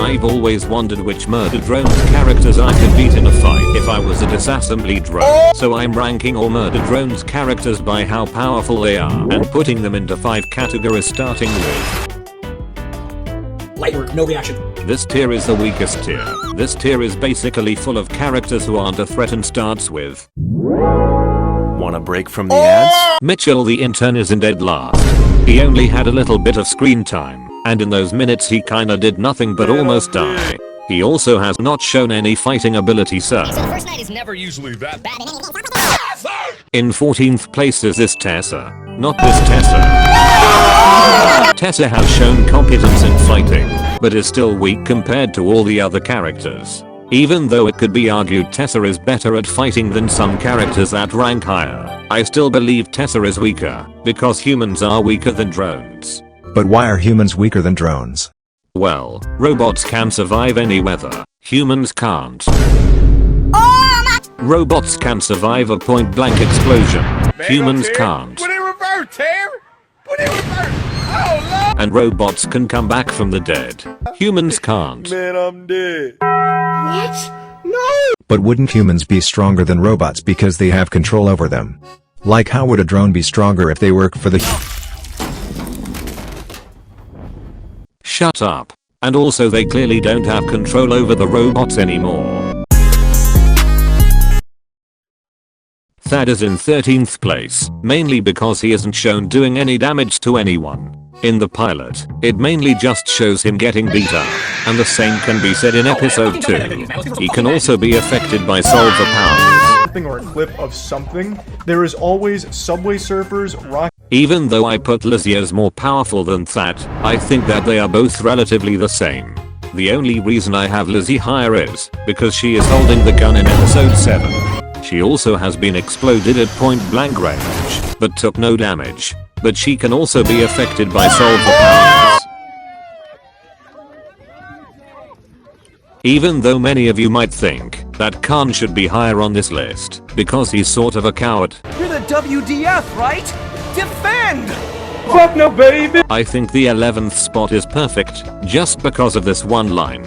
I've always wondered which Murder Drones characters I could beat in a fight if I was a disassembly drone. So I'm ranking all Murder Drones characters by how powerful they are and putting them into 5 categories, starting with light work, no reaction. This tier is the weakest tier. This tier is basically full of characters who aren't a threat and starts with Want a break from the ads? Mitchell the intern is in dead last. He only had a little bit of screen time, and in those minutes he kinda did nothing but almost die. He also has not shown any fighting ability, sir. So the first night is never usually that bad. In 14th place is this Tessa. Not this Tessa. Tessa has shown competence in fighting, but is still weak compared to all the other characters. Even though it could be argued Tessa is better at fighting than some characters that rank higher, I still believe Tessa is weaker, because humans are weaker than drones. But why are humans weaker than drones? Well, robots can survive any weather, humans can't. Robots can survive a point-blank explosion, humans can't. Put it in reverse, Tim! Put it in reverse! Oh, Lord! And robots can come back from the dead, humans can't. Man, I'm dead. What? No! But wouldn't humans be stronger than robots because they have control over them? Like how would a drone be stronger if they work for the Shut up. And also they clearly don't have control over the robots anymore. Thad is in 13th place, mainly because he isn't shown doing any damage to anyone. In the pilot, it mainly just shows him getting beat up, and the same can be said in episode 2. He can also be affected by solver powers. Or a clip of something, there is always Subway Surfers, rock. Even though I put Lizzie as more powerful than Thad, I think that they are both relatively the same. The only reason I have Lizzie higher is because she is holding the gun in episode 7. She also has been exploded at point blank range, but took no damage. But she can also be affected by solver powers. Even though many of you might think that Khan should be higher on this list, because he's sort of a coward. You're the WDF, right? Defend! Fuck no, baby! I think the 11th spot is perfect, just because of this one line.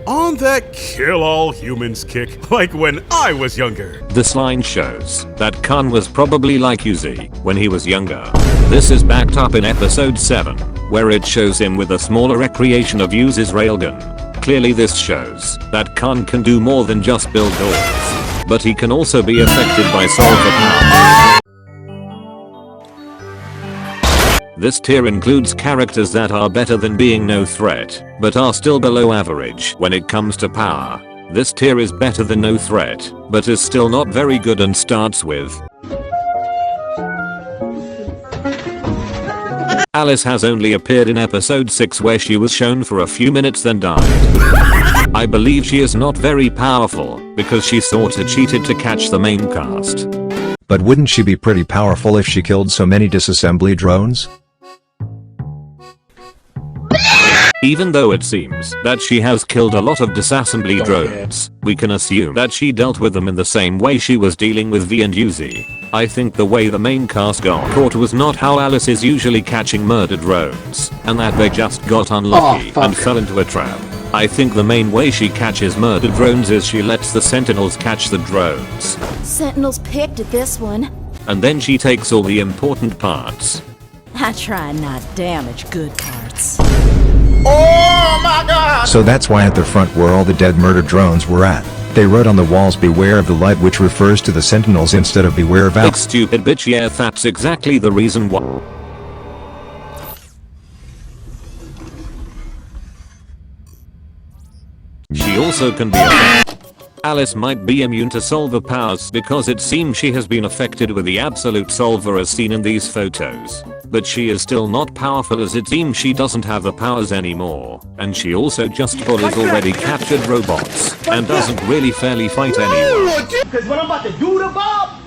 On that kill all humans kick, like when I was younger. This line shows that Khan was probably like Uzi when he was younger. This is backed up in episode 7, where it shows him with a smaller recreation of Uzi's railgun. Clearly this shows that Khan can do more than just build doors, but he can also be affected by solver powers. This tier includes characters that are better than being no threat, but are still below average when it comes to power. This tier is better than no threat, but is still not very good and starts with Alice has only appeared in episode 6 where she was shown for a few minutes then died. I believe she is not very powerful, because she sorta cheated to catch the main cast. But wouldn't she be pretty powerful if she killed so many disassembly drones? Even though it seems that she has killed a lot of disassembly drones, we can assume that she dealt with them in the same way she was dealing with V and Uzi. I think the way the main cast got caught was not how Alice is usually catching murder drones, and that they just got unlucky and fell into a trap. I think the main way she catches murder drones is she lets the Sentinels catch the drones. Sentinels picked at this one. And then she takes all the important parts. I try and not damage good parts. Oh my god! So that's why at the front where all the dead murder drones were at, they wrote on the walls beware of the light, which refers to the Sentinels instead of beware of Big stupid bitch, yeah, that's exactly the reason why. She also can be affected. Alice might be immune to solver powers because it seems she has been affected with the absolute solver as seen in these photos. But she is still not powerful as it seems she doesn't have the powers anymore. And she also just bullies already captured robots and doesn't really fairly fight anyone. Cause when I'm about to doodle bob.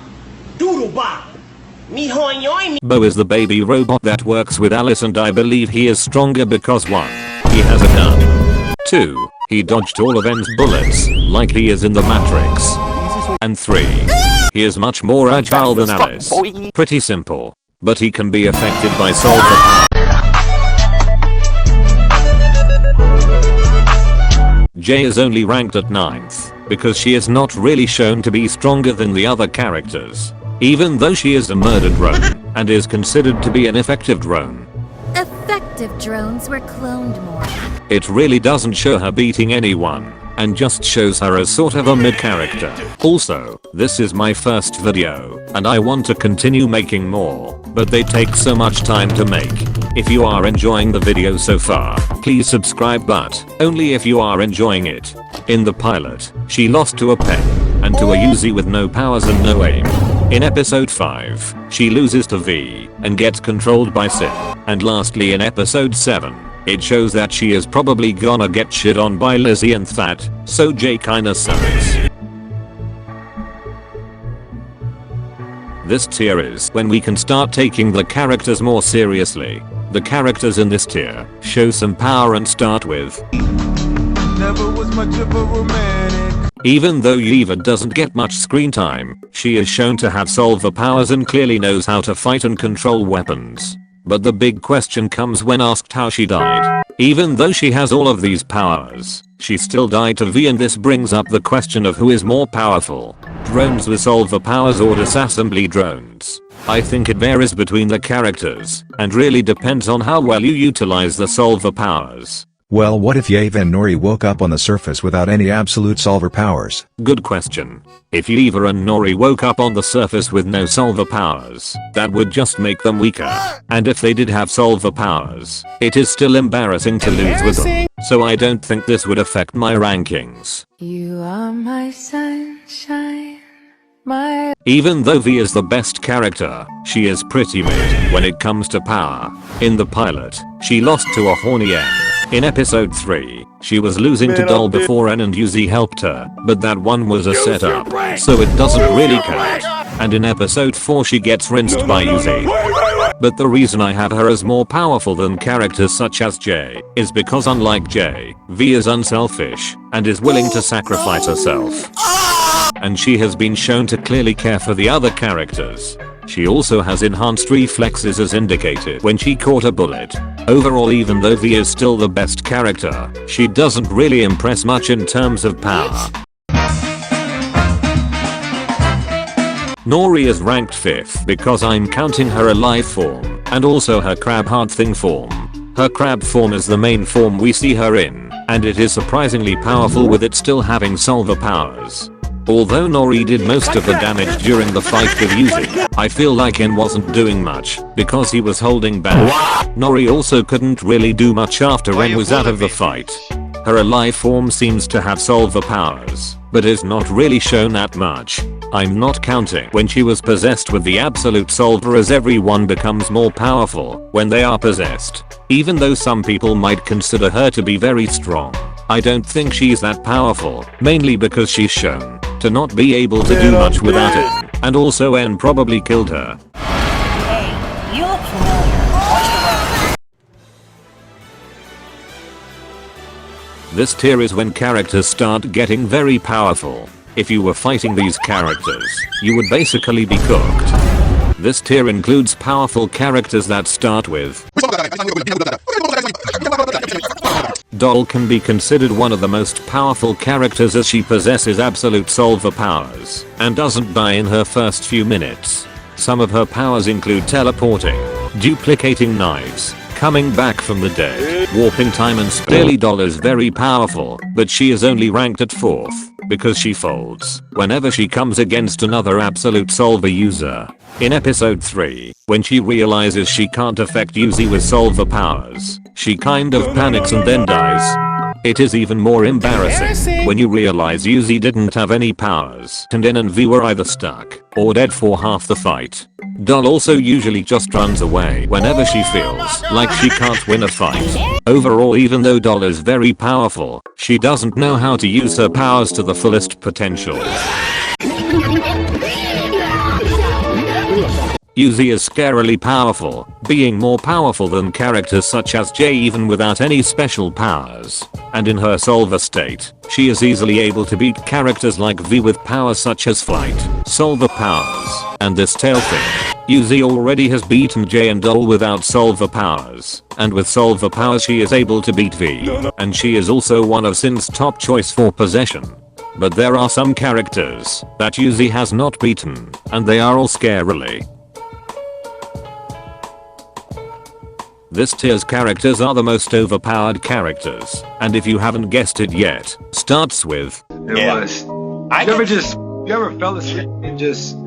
Me hoing yoing. Bo is the baby robot that works with Alice, and I believe he is stronger because 1. He has a gun. 2. He dodged all of N's bullets, like he is in the Matrix. And 3. He is much more agile than Alice. Pretty simple. But he can be affected by solver powers. Jay is only ranked at 9th because she is not really shown to be stronger than the other characters, even though she is a murder drone and is considered to be an effective drone. Effective drones were cloned more. It really doesn't show her beating anyone and just shows her as sort of a mid character. Also, this is my first video and I want to continue making more, but they take so much time to make. If you are enjoying the video so far, please subscribe, but only if you are enjoying it. In the pilot, she lost to a pen and to a Uzi with no powers and no aim. In episode 5, she loses to V and gets controlled by Sin. And lastly in episode 7, it shows that she is probably gonna get shit on by Lizzie and that, so Jay kinda sucks. This tier is when we can start taking the characters more seriously. The characters in this tier show some power and start with Never was much of a romantic. Even though Eva doesn't get much screen time, she is shown to have solver powers and clearly knows how to fight and control weapons. But the big question comes when asked how she died. Even though she has all of these powers, she still died to V, and this brings up the question of who is more powerful, drones with solver powers or disassembly drones. I think it varies between the characters and really depends on how well you utilize the solver powers. Well, what if Eva and Nori woke up on the surface without any absolute solver powers? Good question. If Eva and Nori woke up on the surface with no solver powers, that would just make them weaker. And if they did have solver powers, it is still embarrassing to lose with them. So I don't think this would affect my rankings. You are my sunshine. Even though V is the best character, she is pretty mid when it comes to power. In the pilot, she lost to a horny N. In episode 3, she was losing to Doll before N and Uzi helped her, but that one was a setup, so it doesn't really count. And in episode 4 she gets rinsed by Uzi. But the reason I have her as more powerful than characters such as Jay is because unlike Jay, V is unselfish and is willing to sacrifice herself. And she has been shown to clearly care for the other characters. She also has enhanced reflexes as indicated when she caught a bullet. Overall, even though V is still the best character, she doesn't really impress much in terms of power. Nori is ranked 5th because I'm counting her alive form and also her crab heart thing form. Her crab form is the main form we see her in, and it is surprisingly powerful with it still having solver powers. Although Nori did most of the damage during the fight with Uzi, I feel like N wasn't doing much because he was holding back. Nori also couldn't really do much after N was out of the fight. Her alive form seems to have solver powers, but is not really shown that much. I'm not counting when she was possessed with the absolute solver, as everyone becomes more powerful when they are possessed. Even though some people might consider her to be very strong, I don't think she's that powerful, mainly because she's shown to not be able to do much without it, and also N probably killed her. Hey, you look familiar. Watch the road. This tier is when characters start getting very powerful. If you were fighting these characters, you would basically be cooked. This tier includes powerful characters that start with Doll can be considered one of the most powerful characters as she possesses absolute solver powers and doesn't die in her first few minutes. Some of her powers include teleporting, duplicating knives, coming back from the dead, warping time, and clearly Doll is very powerful, but she is only ranked at 4th because she folds whenever she comes against another absolute solver user. In episode 3, when she realizes she can't affect Uzi with solver powers, she kind of panics and then dies. It is even more embarrassing when you realize Uzi didn't have any powers and N and V were either stuck or dead for half the fight. Doll also usually just runs away whenever she feels like she can't win a fight. Overall, even though Doll is very powerful, she doesn't know how to use her powers to the fullest potential. Uzi is scarily powerful, being more powerful than characters such as Jay even without any special powers. And in her solver state, she is easily able to beat characters like V with powers such as flight, solver powers, and this tail thing. Yuzi already has beaten Jay and Doll without Solver powers, and with Solver powers she is able to beat V, and she is also one of Sin's top choice for possession. But there are some characters that Yuzi has not beaten, and they are all scarily. This tier's characters are the most overpowered characters, and if you haven't guessed it yet, starts with You ever fell asleep and just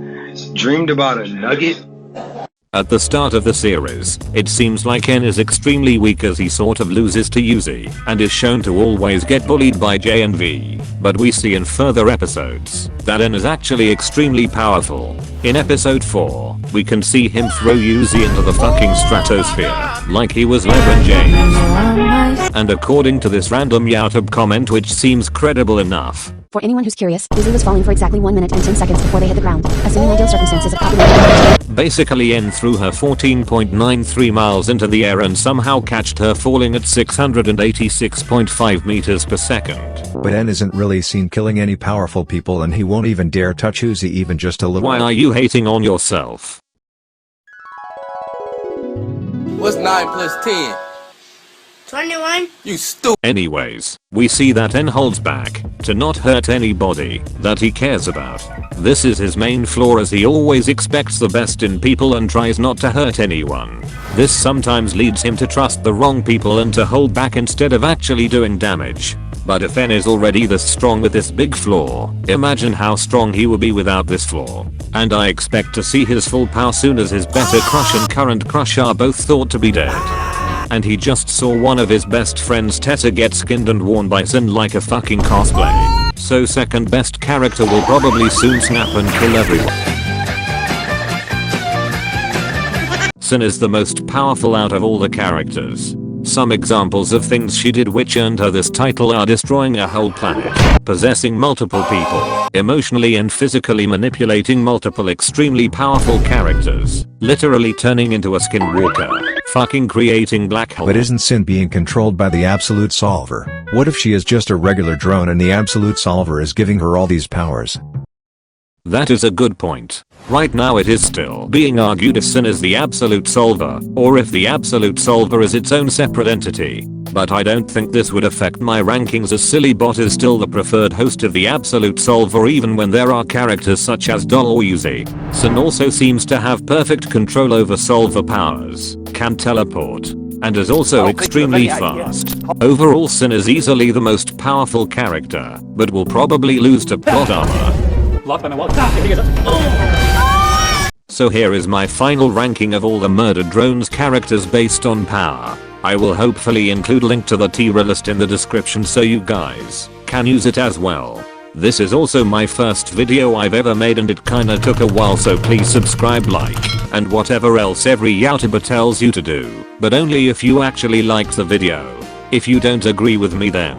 dreamed about a nugget? At the start of the series, it seems like N is extremely weak as he sort of loses to Yuzi and is shown to always get bullied by J and V, but we see in further episodes that N is actually extremely powerful. In episode 4, we can see him throw Yuzi into the fucking stratosphere like he was LeBron James. And according to this random YouTube comment which seems credible enough, for anyone who's curious, Yuzi was falling for exactly 1 minute and 10 seconds before they hit the ground, assuming ideal circumstances of copyright. Basically N threw her 14.93 miles into the air and somehow catched her falling at 686.5 meters per second. But N isn't really seen killing any powerful people and he won't even dare touch Uzi even just a little. Why are you hating on yourself? What's 9 plus 10? 21. You stupid. Anyways, we see that N holds back to not hurt anybody that he cares about. This is his main flaw as he always expects the best in people and tries not to hurt anyone. This sometimes leads him to trust the wrong people and to hold back instead of actually doing damage. But if N is already this strong with this big flaw, imagine how strong he will be without this flaw. And I expect to see his full power soon as his better crush and current crush are both thought to be dead. And he just saw one of his best friends Teta get skinned and worn by Sin like a fucking cosplay. So second best character will probably soon snap and kill everyone. Sin is the most powerful out of all the characters. Some examples of things she did which earned her this title are destroying a whole planet, possessing multiple people, emotionally and physically manipulating multiple extremely powerful characters, literally turning into a skinwalker, fucking creating black holes. But isn't Sin being controlled by the Absolute Solver? What if she is just a regular drone and the Absolute Solver is giving her all these powers? That is a good point. Right now it is still being argued if Sin is the Absolute Solver, or if the Absolute Solver is its own separate entity. But I don't think this would affect my rankings as Sillybot is still the preferred host of the Absolute Solver even when there are characters such as Doll or Yuzi. Sin also seems to have perfect control over Solver powers, can teleport, and is also extremely fast. Overall Sin is easily the most powerful character, but will probably lose to plot armor. So here is my final ranking of all the Murder Drones characters based on power. I will hopefully include a link to the tier list in the description so you guys can use it as well. This is also my first video I've ever made and it kinda took a while, so please subscribe, like, and whatever else every YouTuber tells you to do, but only if you actually liked the video. If you don't agree with me then